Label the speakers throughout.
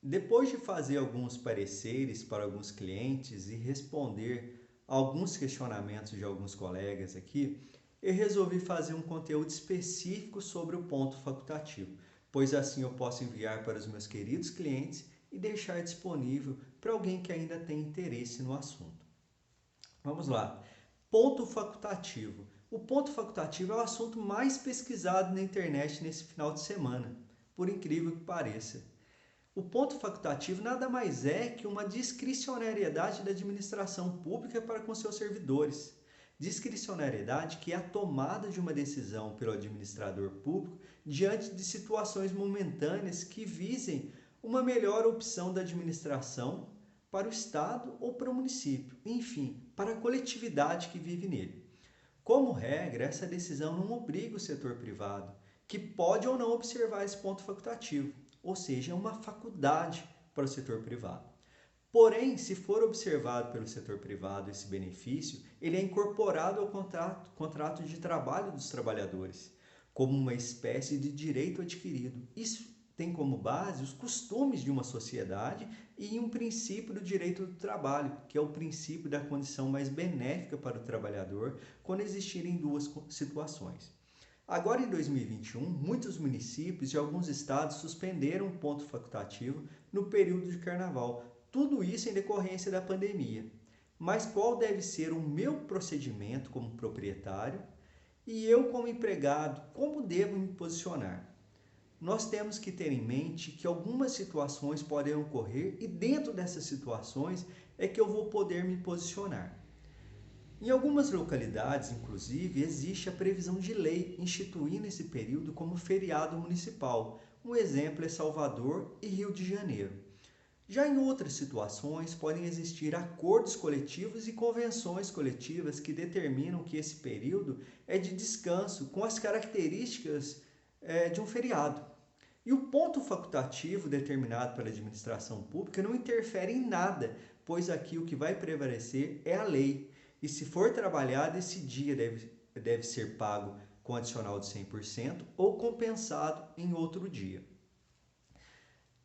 Speaker 1: Depois de fazer alguns pareceres para alguns clientes e responder alguns questionamentos de alguns colegas aqui, eu resolvi fazer um conteúdo específico sobre o ponto facultativo, pois assim eu posso enviar para os meus queridos clientes e deixar disponível para alguém que ainda tem interesse no assunto. Vamos lá. Ponto facultativo. O ponto facultativo é o assunto mais pesquisado na internet nesse final de semana, por incrível que pareça. O ponto facultativo nada mais é que uma discricionariedade da administração pública para com seus servidores. Discricionariedade que é a tomada de uma decisão pelo administrador público diante de situações momentâneas que visem uma melhor opção da administração para o Estado ou para o município, enfim, para a coletividade que vive nele. Como regra, essa decisão não obriga o setor privado, que pode ou não observar esse ponto facultativo, ou seja, é uma faculdade para o setor privado. Porém, se for observado pelo setor privado esse benefício, ele é incorporado ao contrato de trabalho dos trabalhadores, como uma espécie de direito adquirido. Isso tem como base os costumes de uma sociedade e um princípio do direito do trabalho, que é o princípio da condição mais benéfica para o trabalhador quando existirem duas situações. Agora, em 2021, muitos municípios e alguns estados suspenderam o ponto facultativo no período de carnaval. Tudo isso em decorrência da pandemia. Mas qual deve ser o meu procedimento como proprietário e eu, como empregado, como devo me posicionar? Nós temos que ter em mente que algumas situações podem ocorrer e dentro dessas situações é que eu vou poder me posicionar. Em algumas localidades, inclusive, existe a previsão de lei instituindo esse período como feriado municipal. Um exemplo é Salvador e Rio de Janeiro. Já em outras situações, podem existir acordos coletivos e convenções coletivas que determinam que esse período é de descanso com as características de um feriado. E o ponto facultativo determinado pela administração pública não interfere em nada, pois aqui o que vai prevalecer é a lei. E se for trabalhado, esse dia deve ser pago com adicional de 100% ou compensado em outro dia.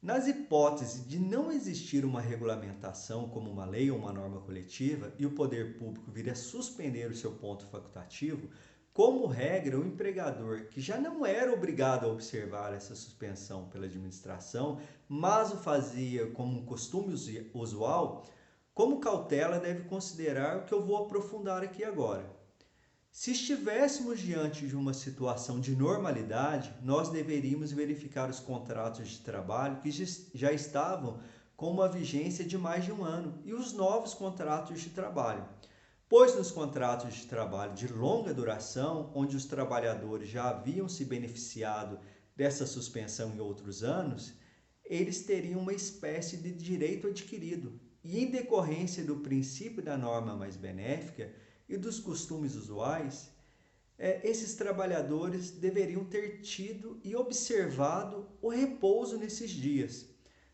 Speaker 1: Nas hipóteses de não existir uma regulamentação como uma lei ou uma norma coletiva e o poder público vir a suspender o seu ponto facultativo, como regra, o empregador, que já não era obrigado a observar essa suspensão pela administração, mas o fazia como um costume usual, como cautela deve considerar o que eu vou aprofundar aqui agora. Se estivéssemos diante de uma situação de normalidade, nós deveríamos verificar os contratos de trabalho que já estavam com uma vigência de mais de um ano e os novos contratos de trabalho. Pois nos contratos de trabalho de longa duração, onde os trabalhadores já haviam se beneficiado dessa suspensão em outros anos, eles teriam uma espécie de direito adquirido. E em decorrência do princípio da norma mais benéfica e dos costumes usuais, esses trabalhadores deveriam ter tido e observado o repouso nesses dias.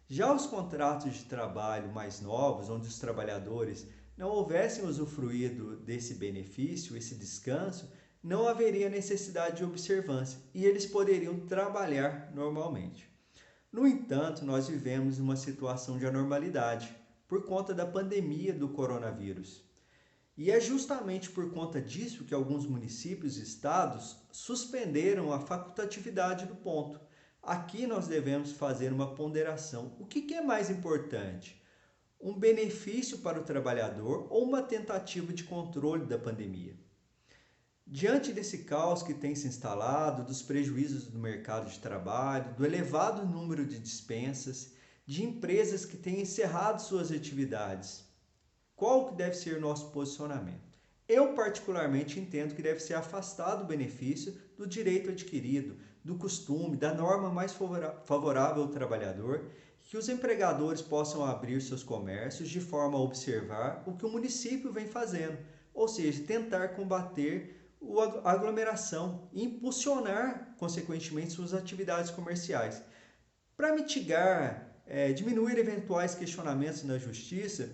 Speaker 1: Já os contratos de trabalho mais novos, onde os trabalhadores não houvessem usufruído desse benefício, esse descanso, não haveria necessidade de observância e eles poderiam trabalhar normalmente. No entanto, nós vivemos uma situação de anormalidade por conta da pandemia do coronavírus. E é justamente por conta disso que alguns municípios e estados suspenderam a facultatividade do ponto. Aqui nós devemos fazer uma ponderação. O que é mais importante? Um benefício para o trabalhador ou uma tentativa de controle da pandemia? Diante desse caos que tem se instalado, dos prejuízos do mercado de trabalho, do elevado número de dispensas, de empresas que têm encerrado suas atividades, qual que deve ser o nosso posicionamento? Eu particularmente entendo que deve ser afastado o benefício do direito adquirido, do costume, da norma mais favorável ao trabalhador, que os empregadores possam abrir seus comércios de forma a observar o que o município vem fazendo, ou seja, tentar combater a aglomeração e impulsionar, consequentemente, suas atividades comerciais. Para mitigar, diminuir eventuais questionamentos na justiça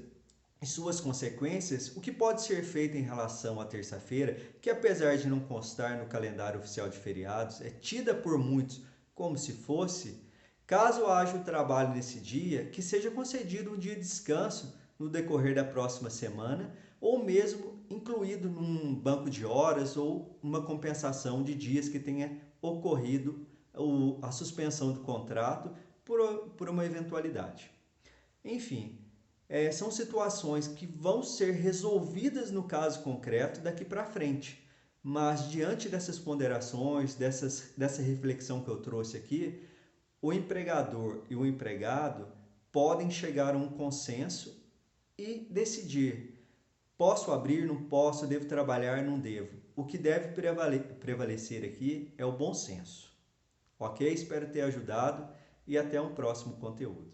Speaker 1: e suas consequências, o que pode ser feito em relação à terça-feira, que apesar de não constar no calendário oficial de feriados, é tida por muitos como se fosse, Caso haja o trabalho nesse dia, que seja concedido um dia de descanso no decorrer da próxima semana, ou mesmo incluído num banco de horas ou uma compensação de dias que tenha ocorrido a suspensão do contrato por uma eventualidade. Enfim, são situações que vão ser resolvidas no caso concreto daqui para frente. Mas diante dessas ponderações, dessa reflexão que eu trouxe aqui, o empregador e o empregado podem chegar a um consenso e decidir: posso abrir, não posso, devo trabalhar, não devo. O que deve prevalecer aqui é o bom senso. Ok? Espero ter ajudado e até um próximo conteúdo.